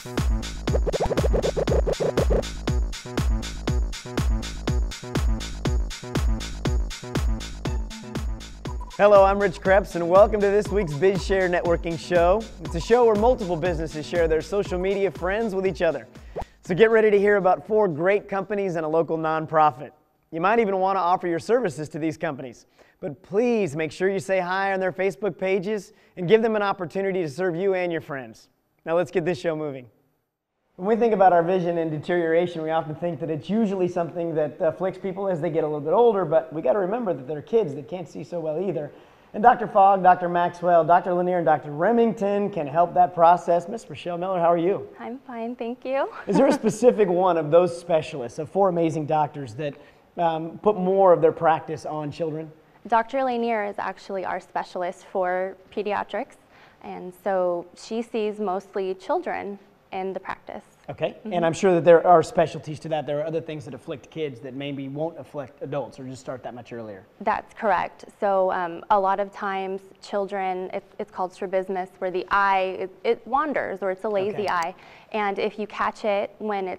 Hello, I'm Rich Krebs, and welcome to this week's BizShare Networking Show. It's a show where multiple businesses share their social media friends with each other. So get ready to hear about 4 great companies and a local nonprofit. You might even want to offer your services to these companies. But please make sure you say hi on their Facebook pages and give them an opportunity to serve you and your friends. Now let's get this show moving. When we think about our vision and deterioration, we often think that it's usually something that afflicts people as they get a little bit older, but we got to remember that there are kids that can't see so well either. And Dr. Fogg, Dr. Maxwell, Dr. Lanier, and Dr. Remington can help that process. Miss Rochelle Miller, how are you? I'm fine, thank you. Is there a specific one of those specialists, of 4 amazing doctors, that put more of their practice on children? Dr. Lanier is actually our specialist for pediatrics, and so she sees mostly children in the practice. Okay, and I'm sure that there are specialties to that. There are other things that afflict kids that maybe won't afflict adults or just start that much earlier. That's correct. So a lot of times children, it's called strabismus, where the eye, it wanders, or it's a lazy eye. And if you catch it when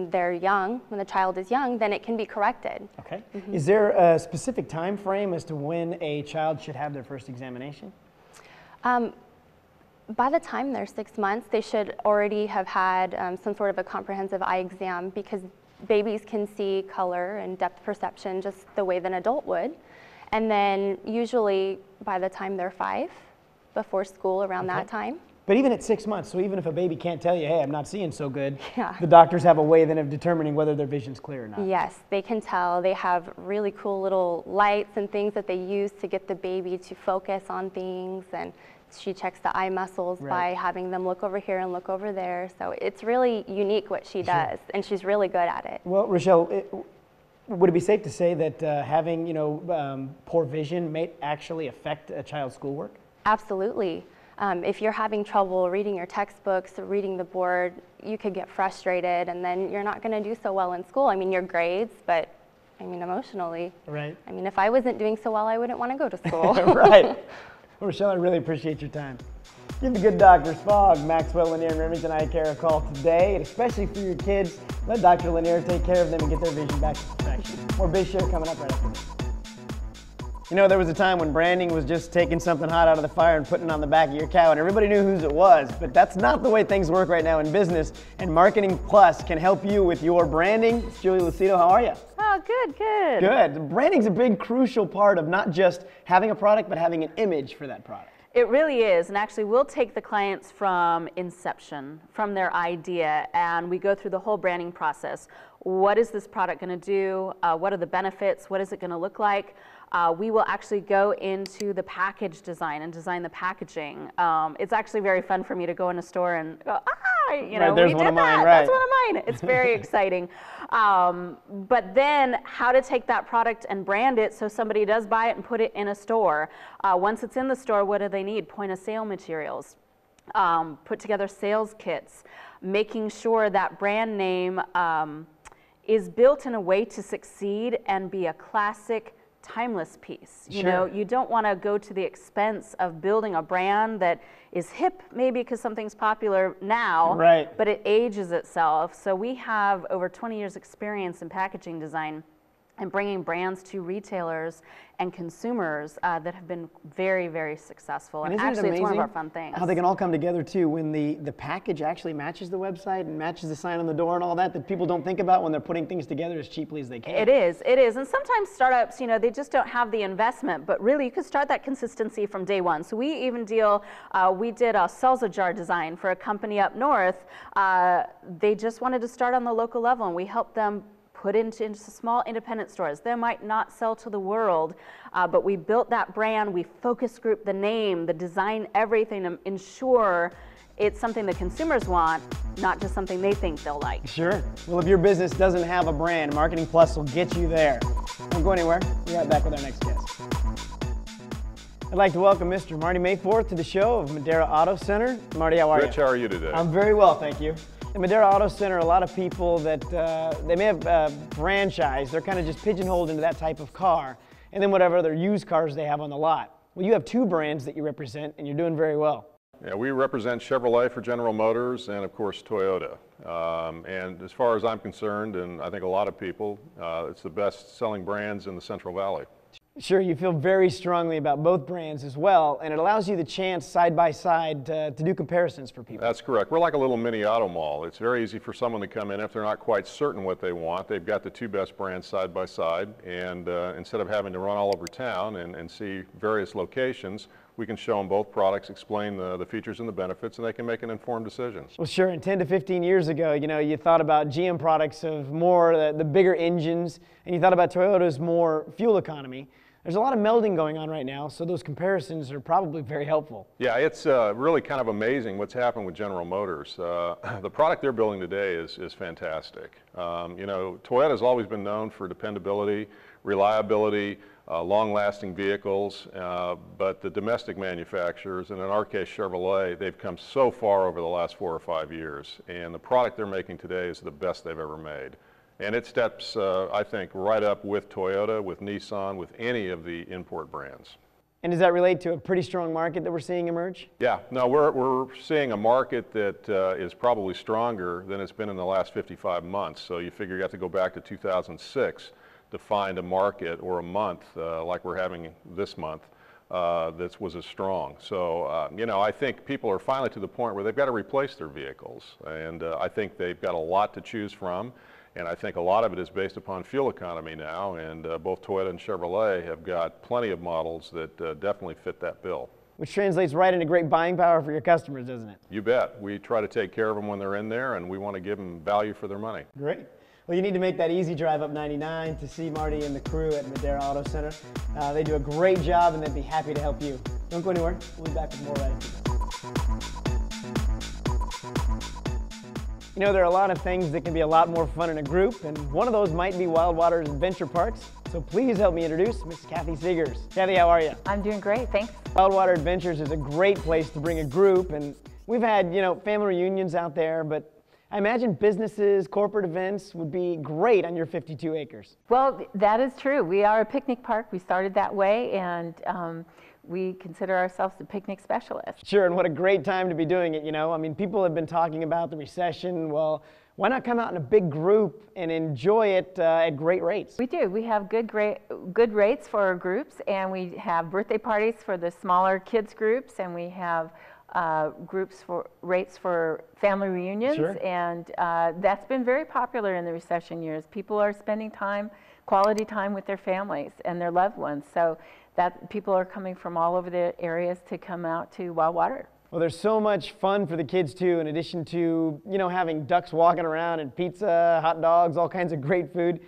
they're young, when the child is young, then it can be corrected. Okay. Is there a specific time frame as to when a child should have their first examination? By the time they're 6 months, they should already have had some sort of a comprehensive eye exam, because babies can see color and depth perception just the way that an adult would. And then usually by the time they're 5, before school, around that time. But even at 6 months, so even if a baby can't tell you, hey, I'm not seeing so good, the doctors have a way then of determining whether their vision's clear or not. Yes, they can tell. They have really cool little lights and things that they use to get the baby to focus on things, and she checks the eye muscles by having them look over here and look over there. So it's really unique what she does, and she's really good at it. Well, Rochelle, would it be safe to say that having poor vision may actually affect a child's schoolwork? Absolutely. If you're having trouble reading your textbooks or reading the board, you could get frustrated, and then you're not going to do so well in school. I mean, your grades, but I mean, emotionally. Right. I mean, if I wasn't doing so well, I wouldn't want to go to school. Right. Well, Rochelle, I really appreciate your time. Give the good doctors Fogg, Maxwell, Lanier, and Remington Eye Care a call today, and especially for your kids, let Dr. Lanier take care of them and get their vision back to perfection. More BizShare coming up right after this. You know, there was a time when branding was just taking something hot out of the fire and putting it on the back of your cow, and everybody knew whose it was, but that's not the way things work right now in business, and Marketing Plus can help you with your branding. It's Julie Lucido, how are you? Oh, good, good. Good. Branding's a big, crucial part of not just having a product, but having an image for that product. It really is, and actually we'll take the clients from inception, from their idea, and we go through the whole branding process. What is this product going to do? What are the benefits? What is it going to look like? We will actually go into the package design and design the packaging. It's actually very fun for me to go in a store and go, you know, there's we one did of mine, that. right. That's one of mine. It's very exciting. But then how to take that product and brand it so somebody does buy it and put it in a store. Once it's in the store, what do they need? Point of sale materials. Put together sales kits. Making sure that brand name is built in a way to succeed and be a classic, timeless piece. You know, you don't want to go to the expense of building a brand that is hip maybe because something's popular now, but it ages itself. So we have over 20 years experience in packaging design and bringing brands to retailers and consumers that have been very, very successful. And actually, it's one of our fun things. How they can all come together too when the package actually matches the website and matches the sign on the door and all that people don't think about when they're putting things together as cheaply as they can. It is, it is. And sometimes startups, you know, they just don't have the investment, but really you could start that consistency from day one. So we even deal, we did a salsa jar design for a company up north. They just wanted to start on the local level, and we helped them put into small independent stores. They might not sell to the world, but we built that brand, we focus group the name, the design, everything to ensure it's something the consumers want, not just something they think they'll like. Sure. Well, if your business doesn't have a brand, Marketing Plus will get you there. Don't go anywhere. We'll be right back with our next guest. I'd like to welcome Mr. Marty Mayforth to the show of Madera Auto Center. Marty, how are you? Rich, how are you today? I'm very well, thank you. In Madera Auto Center, a lot of people that they may have franchise, they're kind of just pigeonholed into that type of car, and then whatever other used cars they have on the lot. Well, you have 2 brands that you represent, and you're doing very well. Yeah, we represent Chevrolet for General Motors and of course Toyota. And as far as I'm concerned, and I think a lot of people, it's the best selling brands in the Central Valley. Sure, you feel very strongly about both brands as well, and it allows you the chance side by side to do comparisons for people. That's correct. We're like a little mini auto mall. It's very easy for someone to come in if they're not quite certain what they want. They've got the two best brands side by side, and instead of having to run all over town and see various locations, we can show them both products, explain the features and the benefits, and they can make an informed decision. Well, sure, and 10 to 15 years ago, you know, you thought about GM products of more the bigger engines, and you thought about Toyota's more fuel economy. There's a lot of melding going on right now, so those comparisons are probably very helpful. Yeah, it's really kind of amazing what's happened with General Motors. The product they're building today is fantastic. You know, Toyota's always been known for dependability, reliability, long-lasting vehicles, but the domestic manufacturers, and in our case Chevrolet, they've come so far over the last 4 or 5 years, and the product they're making today is the best they've ever made. And it steps, I think, right up with Toyota, with Nissan, with any of the import brands. And does that relate to a pretty strong market that we're seeing emerge? Yeah, no, we're seeing a market that is probably stronger than it's been in the last 55 months. So you figure you have to go back to 2006 to find a market or a month like we're having this month that was as strong. So, you know, I think people are finally to the point where they've got to replace their vehicles. And I think they've got a lot to choose from. And I think a lot of it is based upon fuel economy now, and both Toyota and Chevrolet have got plenty of models that definitely fit that bill. Which translates right into great buying power for your customers, doesn't it? You bet. We try to take care of them when they're in there, and we want to give them value for their money. Great. Well, you need to make that easy drive up 99 to see Marty and the crew at Madera Auto Center. They do a great job, and they'd be happy to help you. Don't go anywhere. We'll be back with more right after this. You know, there are a lot of things that can be a lot more fun in a group, and one of those might be Wild Waters Adventure Parks. So please help me introduce Miss Kathy Seegers. Kathy, how are you? I'm doing great, thanks. Wild Water Adventures is a great place to bring a group, and we've had, you know, family reunions out there, but I imagine businesses, corporate events would be great on your 52 acres. Well, that is true. We are a picnic park. We started that way, and we consider ourselves a picnic specialist. Sure, and what a great time to be doing it, you know. I mean, people have been talking about the recession. Well, why not come out in a big group and enjoy it at great rates? We do. We have good rates for our groups, and we have birthday parties for the smaller kids groups, and we have rates for family reunions. Sure. And that's been very popular in the recession years. People are spending quality time with their families and their loved ones. So that people are coming from all over the areas to come out to Wild Water. Well, there's so much fun for the kids too, in addition to, you know, having ducks walking around and pizza, hot dogs, all kinds of great food.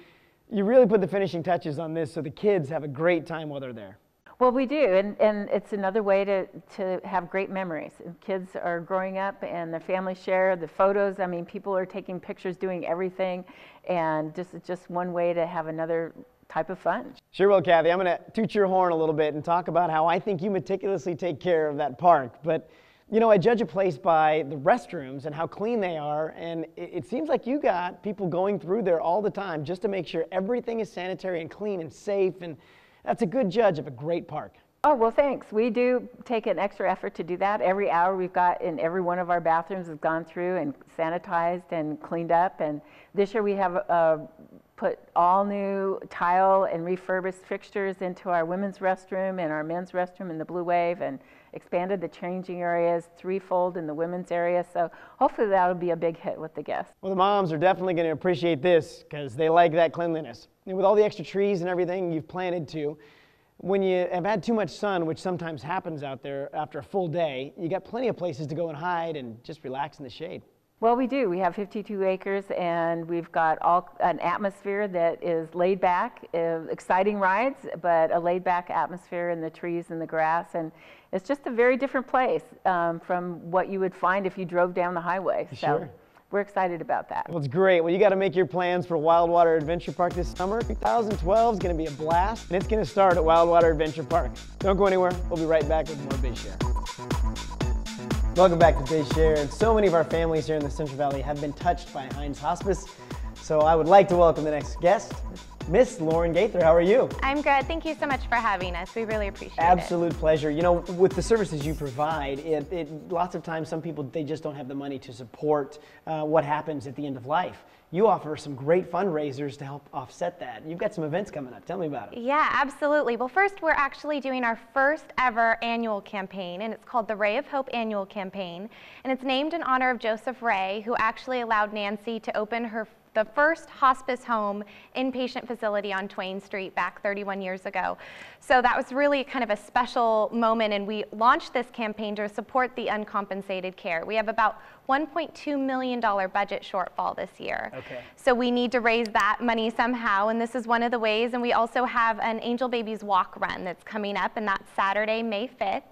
You really put the finishing touches on this so the kids have a great time while they're there. Well, we do, and it's another way to have great memories. And kids are growing up and their families share the photos. I mean, people are taking pictures, doing everything, and just one way to have another type of fun. Sure will, Kathy. I'm going to toot your horn a little bit and talk about how I think you meticulously take care of that park. But, you know, I judge a place by the restrooms and how clean they are, and it seems like you got people going through there all the time just to make sure everything is sanitary and clean and safe, and that's a good judge of a great park. Oh, well, thanks. We do take an extra effort to do that. Every hour we've got in every one of our bathrooms has gone through and sanitized and cleaned up. And this year we have put all new tile and refurbished fixtures into our women's restroom and our men's restroom in the Blue Wave, and expanded the changing areas threefold in the women's area. So hopefully that'll be a big hit with the guests. Well, the moms are definitely going to appreciate this because they like that cleanliness. And with all the extra trees and everything you've planted too, when you have had too much sun, which sometimes happens out there after a full day, you got plenty of places to go and hide and just relax in the shade. Well, we do. We have 52 acres, and we've got an atmosphere that is laid back, exciting rides, but a laid back atmosphere in the trees and the grass, and it's just a very different place from what you would find if you drove down the highway. Sure. So we're excited about that. Well, it's great. Well, you got to make your plans for Wild Water Adventure Park this summer. 2012 is going to be a blast, and it's going to start at Wild Water Adventure Park. Don't go anywhere. We'll be right back with more Biz Share. Welcome back to Biz Share, and so many of our families here in the Central Valley have been touched by Heinz Hospice. So I would like to welcome the next guest, Miss Lauren Gaither, how are you? I'm good. Thank you so much for having us. We really appreciate it. Absolute pleasure. You know, with the services you provide, lots of times some people, they just don't have the money to support what happens at the end of life. You offer some great fundraisers to help offset that. You've got some events coming up. Tell me about it. Yeah, absolutely. Well, first, we're actually doing our first ever annual campaign, and it's called the Ray of Hope Annual Campaign. And it's named in honor of Joseph Ray, who actually allowed Nancy to open the first hospice home inpatient facility on Twain Street back 31 years ago. So that was really kind of a special moment, and we launched this campaign to support the uncompensated care. We have about $1.2 million budget shortfall this year. Okay. So we need to raise that money somehow, and this is one of the ways. And we also have an Angel Babies Walk Run that's coming up, and that's Saturday, May 5th.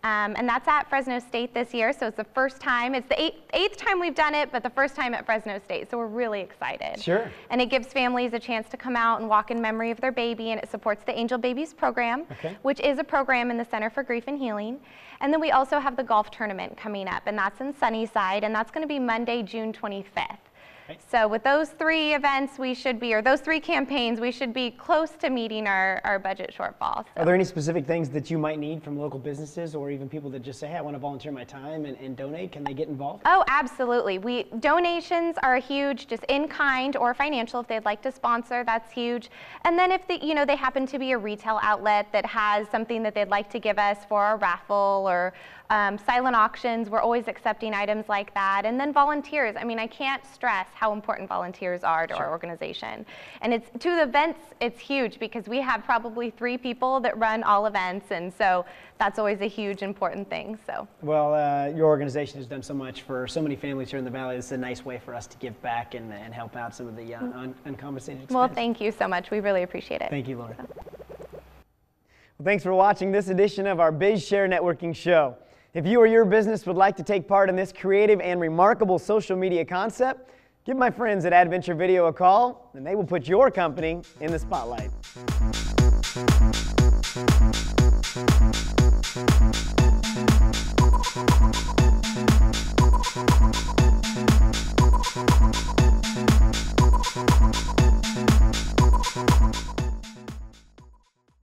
And that's at Fresno State this year, so it's the first time. It's the eighth time we've done it, but the first time at Fresno State, so we're really excited. Sure. And it gives families a chance to come out and walk in memory of their baby, and it supports the Angel Babies program, which is a program in the Center for Grief and Healing. And then we also have the golf tournament coming up, and that's in Sunnyside, and that's going to be Monday, June 25th. So with those three events, those three campaigns, we should be close to meeting our budget shortfall. So. Are there any specific things that you might need from local businesses or even people that just say, hey, I want to volunteer my time and donate? Can they get involved? Oh, absolutely. Donations are huge, just in kind or financial. If they'd like to sponsor, that's huge. And then if they happen to be a retail outlet that has something that they'd like to give us for a raffle or silent auctions, we're always accepting items like that. And then volunteers. I mean, I can't stress how important volunteers are to our organization. And to the events, it's huge because we have probably 3 people that run all events, and so that's always a huge important thing. So. Well, your organization has done so much for so many families here in the Valley. It's a nice way for us to give back and help out some of the uncompensated expense. Well, thank you so much. We really appreciate it. Thank you, Lauren. Well, thanks for watching this edition of our BizShare Networking Show. If you or your business would like to take part in this creative and remarkable social media concept, give my friends at Adventure Video a call, and they will put your company in the spotlight.